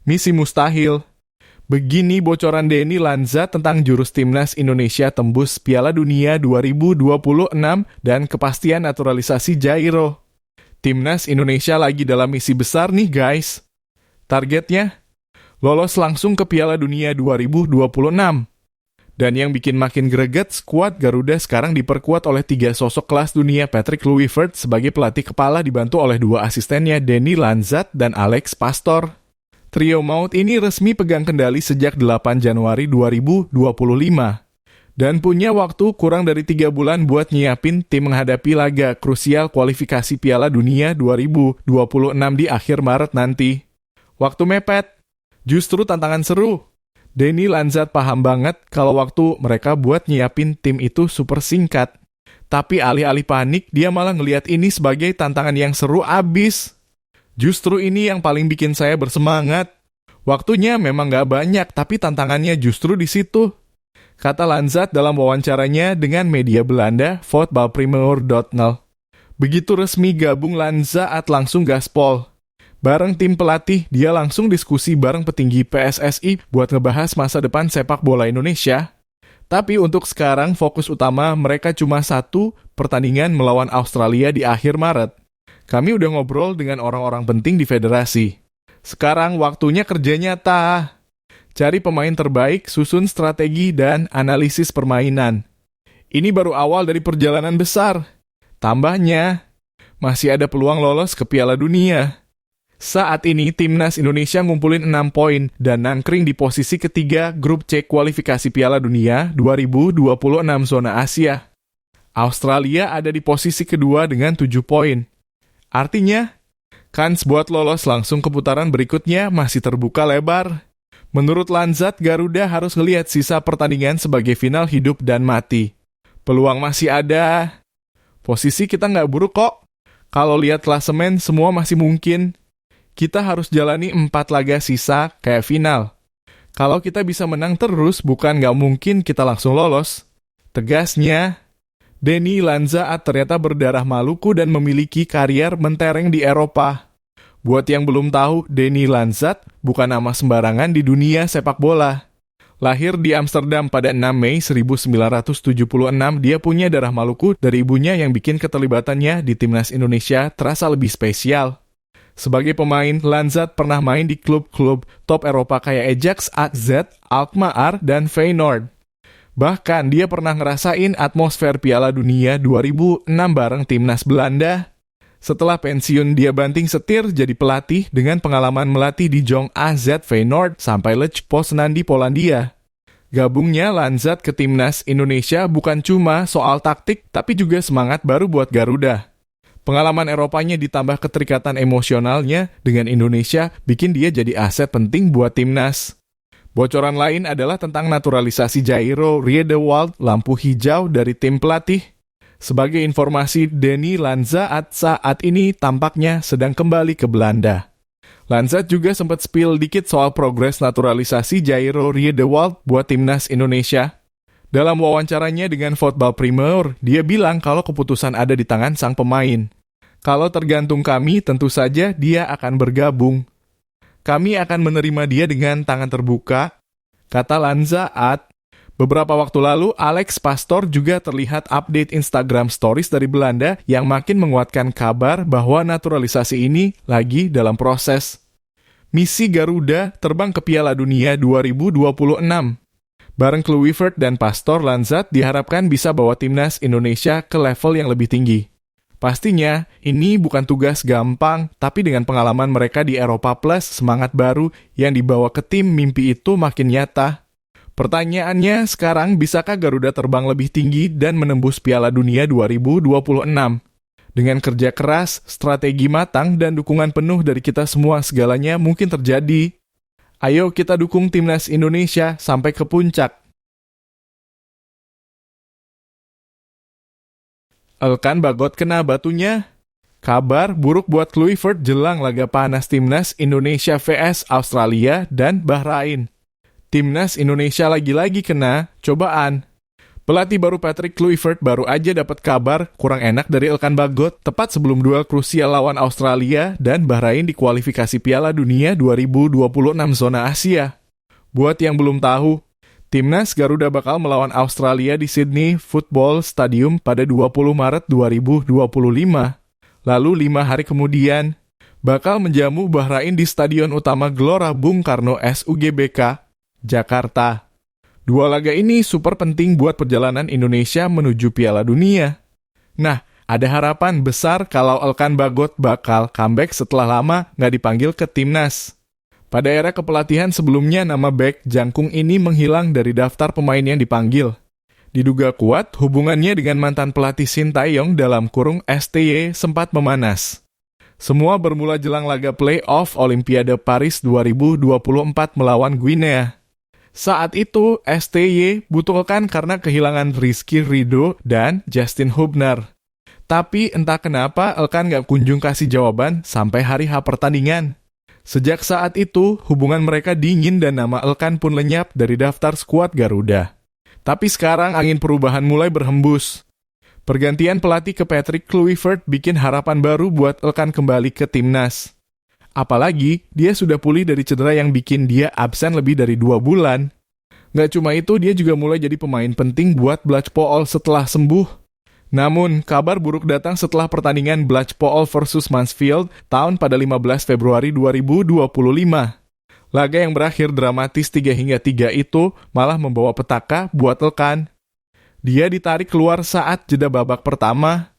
Misi mustahil. Begini bocoran Denny Lanzat tentang jurus timnas Indonesia tembus Piala Dunia 2026 dan kepastian naturalisasi Jairo. Timnas Indonesia lagi dalam misi besar nih guys. Targetnya, lolos langsung ke Piala Dunia 2026. Dan yang bikin makin greget, skuad Garuda sekarang diperkuat oleh 3 sosok kelas dunia. Patrick Kluivert sebagai pelatih kepala dibantu oleh 2 asistennya Denny Lanzat dan Alex Pastoor. Trio maut ini resmi pegang kendali sejak 8 Januari 2025. Dan punya waktu kurang dari 3 bulan buat nyiapin tim menghadapi laga krusial kualifikasi Piala Dunia 2026 di akhir Maret nanti. Waktu mepet, justru tantangan seru. Denny Lanzat paham banget kalau waktu mereka buat nyiapin tim itu super singkat. Tapi alih-alih panik, dia malah ngelihat ini sebagai tantangan yang seru abis. Justru ini yang paling bikin saya bersemangat. Waktunya memang gak banyak, tapi tantangannya justru di situ. Kata Lanzat dalam wawancaranya dengan media Belanda, Voetbalprimeur.nl. Begitu resmi gabung Lanzat langsung gaspol. Bareng tim pelatih, dia langsung diskusi bareng petinggi PSSI buat ngebahas masa depan sepak bola Indonesia. Tapi untuk sekarang fokus utama mereka cuma satu, pertandingan melawan Australia di akhir Maret. Kami udah ngobrol dengan orang-orang penting di federasi. Sekarang waktunya kerja nyata. Cari pemain terbaik, susun strategi, dan analisis permainan. Ini baru awal dari perjalanan besar. Tambahnya, masih ada peluang lolos ke Piala Dunia. Saat ini, Timnas Indonesia ngumpulin 6 poin dan nangkring di posisi ketiga grup C kualifikasi Piala Dunia 2026 zona Asia. Australia ada di posisi kedua dengan 7 poin. Artinya, kans buat lolos langsung ke putaran berikutnya masih terbuka lebar. Menurut Lanzat, Garuda harus ngelihat sisa pertandingan sebagai final hidup dan mati. Peluang masih ada. Posisi kita nggak buruk kok. Kalau lihat klasemen, semua masih mungkin. Kita harus jalani 4 laga sisa kayak final. Kalau kita bisa menang terus, bukan nggak mungkin kita langsung lolos. Tegasnya, Denny Lanzat ternyata berdarah Maluku dan memiliki karier mentereng di Eropa. Buat yang belum tahu, Denny Lanzat bukan nama sembarangan di dunia sepak bola. Lahir di Amsterdam pada 6 Mei 1976, dia punya darah Maluku dari ibunya yang bikin keterlibatannya di Timnas Indonesia terasa lebih spesial. Sebagai pemain, Lanzat pernah main di klub-klub top Eropa kayak Ajax, AZ, Alkmaar, dan Feyenoord. Bahkan dia pernah ngerasain atmosfer Piala Dunia 2006 bareng Timnas Belanda. Setelah pensiun, dia banting setir jadi pelatih dengan pengalaman melatih di Jong AZ Feyenoord sampai Lech Poznan di Polandia. Gabungnya Lanzat ke Timnas Indonesia bukan cuma soal taktik, tapi juga semangat baru buat Garuda. Pengalaman Eropanya ditambah keterikatan emosionalnya dengan Indonesia bikin dia jadi aset penting buat Timnas. Bocoran lain adalah tentang naturalisasi Jairo Riedewald, lampu hijau dari tim pelatih. Sebagai informasi, Denny Lanzat saat ini tampaknya sedang kembali ke Belanda. Lanzat juga sempat spill dikit soal progres naturalisasi Jairo Riedewald buat Timnas Indonesia. Dalam wawancaranya dengan Voetbalprimeur, dia bilang kalau keputusan ada di tangan sang pemain. Kalau tergantung kami, tentu saja dia akan bergabung. Kami akan menerima dia dengan tangan terbuka, kata Lanzat. Beberapa waktu lalu, Alex Pastoor juga terlihat update Instagram Stories dari Belanda yang makin menguatkan kabar bahwa naturalisasi ini lagi dalam proses. Misi Garuda terbang ke Piala Dunia 2026. Bareng Kluivert dan Pastoor, Lanzat diharapkan bisa bawa Timnas Indonesia ke level yang lebih tinggi. Pastinya, ini bukan tugas gampang, tapi dengan pengalaman mereka di Eropa plus semangat baru yang dibawa ke tim, mimpi itu makin nyata. Pertanyaannya sekarang, bisakah Garuda terbang lebih tinggi dan menembus Piala Dunia 2026? Dengan kerja keras, strategi matang, dan dukungan penuh dari kita semua, segalanya mungkin terjadi. Ayo kita dukung Timnas Indonesia sampai ke puncak. Elkan Bagot kena batunya. Kabar buruk buat Kluivert jelang laga panas Timnas Indonesia vs Australia dan Bahrain. Timnas Indonesia lagi-lagi kena cobaan. Pelatih baru Patrick Kluivert baru aja dapat kabar kurang enak dari Elkan Bagot tepat sebelum duel krusial lawan Australia dan Bahrain di kualifikasi Piala Dunia 2026 zona Asia. Buat yang belum tahu, Timnas Garuda bakal melawan Australia di Sydney Football Stadium pada 20 Maret 2025. Lalu 5 hari kemudian, bakal menjamu Bahrain di Stadion Utama Gelora Bung Karno SUGBK, Jakarta. Dua laga ini super penting buat perjalanan Indonesia menuju Piala Dunia. Nah, ada harapan besar kalau Elkan Bagot bakal comeback setelah lama nggak dipanggil ke Timnas. Pada era kepelatihan sebelumnya, nama bek jangkung ini menghilang dari daftar pemain yang dipanggil. Diduga kuat, hubungannya dengan mantan pelatih Sintayong dalam kurung STY sempat memanas. Semua bermula jelang laga play-off Olimpiade Paris 2024 melawan Guinea. Saat itu, STY butuh Elkan karena kehilangan Rizky Ridho dan Justin Hubner. Tapi entah kenapa Elkan nggak kunjung kasih jawaban sampai hari H pertandingan. Sejak saat itu, hubungan mereka dingin dan nama Elkan pun lenyap dari daftar skuad Garuda. Tapi sekarang angin perubahan mulai berhembus. Pergantian pelatih ke Patrick Kluivert bikin harapan baru buat Elkan kembali ke Timnas. Apalagi, dia sudah pulih dari cedera yang bikin dia absen lebih dari 2 bulan. Nggak cuma itu, dia juga mulai jadi pemain penting buat Blachpool setelah sembuh. Namun, kabar buruk datang setelah pertandingan Blachpool versus Mansfield tahun pada 15 Februari 2025. Laga yang berakhir dramatis 3-3 itu malah membawa petaka buat Elkan. Dia ditarik keluar saat jeda babak pertama.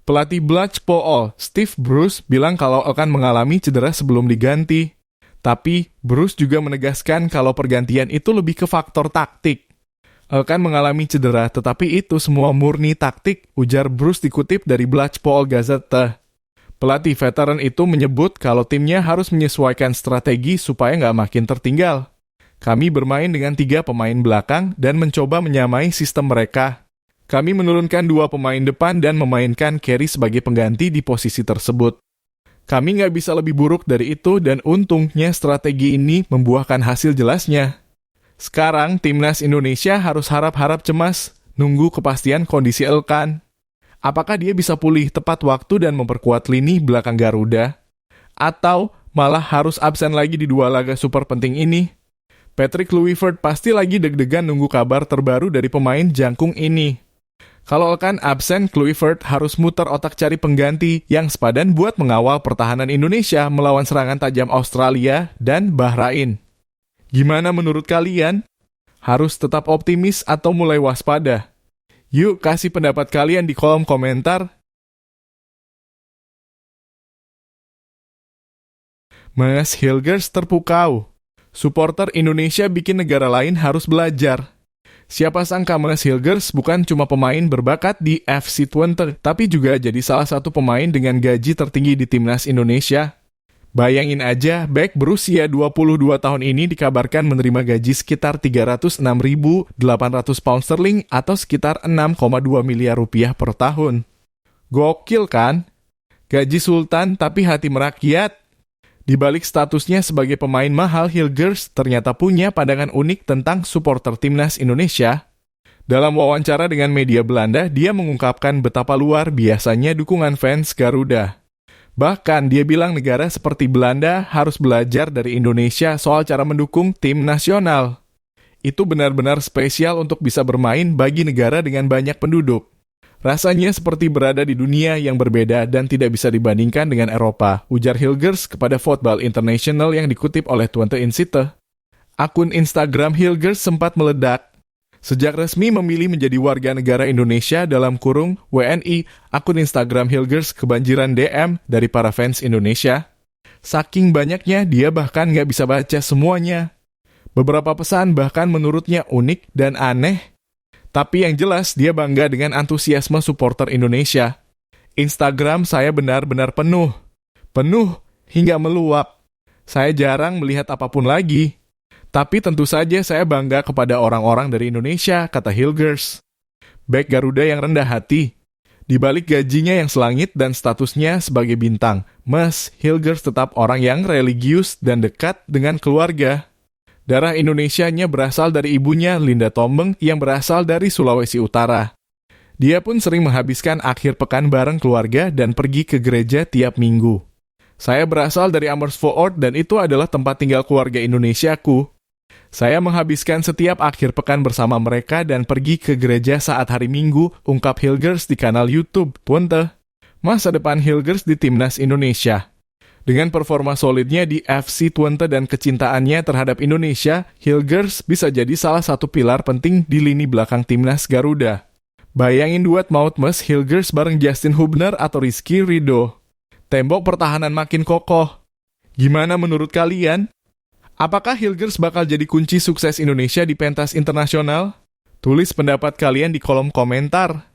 Pelatih Blachpool, Steve Bruce, bilang kalau Elkan mengalami cedera sebelum diganti. Tapi, Bruce juga menegaskan kalau pergantian itu lebih ke faktor taktik. Elkan mengalami cedera, tetapi itu semua murni taktik, ujar Bruce dikutip dari Blachpool Gazette. Pelatih veteran itu menyebut kalau timnya harus menyesuaikan strategi supaya nggak makin tertinggal. Kami bermain dengan 3 pemain belakang dan mencoba menyamai sistem mereka. Kami menurunkan 2 pemain depan dan memainkan Carey sebagai pengganti di posisi tersebut. Kami nggak bisa lebih buruk dari itu dan untungnya strategi ini membuahkan hasil jelasnya. Sekarang Timnas Indonesia harus harap-harap cemas, nunggu kepastian kondisi Elkan. Apakah dia bisa pulih tepat waktu dan memperkuat lini belakang Garuda? Atau malah harus absen lagi di 2 laga super penting ini? Patrick Kluivert pasti lagi deg-degan nunggu kabar terbaru dari pemain jangkung ini. Kalau Elkan absen, Kluivert harus muter otak cari pengganti yang sepadan buat mengawal pertahanan Indonesia melawan serangan tajam Australia dan Bahrain. Gimana menurut kalian? Harus tetap optimis atau mulai waspada? Yuk kasih pendapat kalian di kolom komentar. Mas Hilgers terpukau. Supporter Indonesia bikin negara lain harus belajar. Siapa sangka Mas Hilgers bukan cuma pemain berbakat di FC Twente, tapi juga jadi salah satu pemain dengan gaji tertinggi di Timnas Indonesia. Bayangin aja, bek berusia 22 tahun ini dikabarkan menerima gaji sekitar 306.800 pound sterling atau sekitar 6,2 miliar rupiah per tahun. Gokil kan? Gaji sultan tapi hati merakyat. Di balik statusnya sebagai pemain mahal, Hilgers ternyata punya pandangan unik tentang supporter Timnas Indonesia. Dalam wawancara dengan media Belanda, dia mengungkapkan betapa luar biasanya dukungan fans Garuda. Bahkan dia bilang negara seperti Belanda harus belajar dari Indonesia soal cara mendukung tim nasional. Itu benar-benar spesial untuk bisa bermain bagi negara dengan banyak penduduk. Rasanya seperti berada di dunia yang berbeda dan tidak bisa dibandingkan dengan Eropa, ujar Hilgers kepada Football International yang dikutip oleh Twente Insight. Akun Instagram Hilgers sempat meledak. Sejak resmi memilih menjadi warga negara Indonesia dalam kurung WNI, akun Instagram Hilgers kebanjiran DM dari para fans Indonesia. Saking banyaknya, dia bahkan nggak bisa baca semuanya. Beberapa pesan bahkan menurutnya unik dan aneh. Tapi yang jelas, dia bangga dengan antusiasme supporter Indonesia. Instagram saya benar-benar penuh. Penuh hingga meluap. Saya jarang melihat apapun lagi. Tapi tentu saja saya bangga kepada orang-orang dari Indonesia, kata Hilgers. Bek Garuda yang rendah hati. Di balik gajinya yang selangit dan statusnya sebagai bintang, Mas Hilgers tetap orang yang religius dan dekat dengan keluarga. Darah Indonesianya berasal dari ibunya, Linda Tombeng, yang berasal dari Sulawesi Utara. Dia pun sering menghabiskan akhir pekan bareng keluarga dan pergi ke gereja tiap minggu. Saya berasal dari Amersfoort dan itu adalah tempat tinggal keluarga Indonesiaku. Saya menghabiskan setiap akhir pekan bersama mereka dan pergi ke gereja saat hari Minggu, ungkap Hilgers di kanal YouTube, Twente. Masa depan Hilgers di Timnas Indonesia. Dengan performa solidnya di FC Twente dan kecintaannya terhadap Indonesia, Hilgers bisa jadi salah satu pilar penting di lini belakang Timnas Garuda. Bayangin duet maut mes Hilgers bareng Justin Hubner atau Rizky Ridho. Tembok pertahanan makin kokoh. Gimana menurut kalian? Apakah Hilgers bakal jadi kunci sukses Indonesia di pentas internasional? Tulis pendapat kalian di kolom komentar.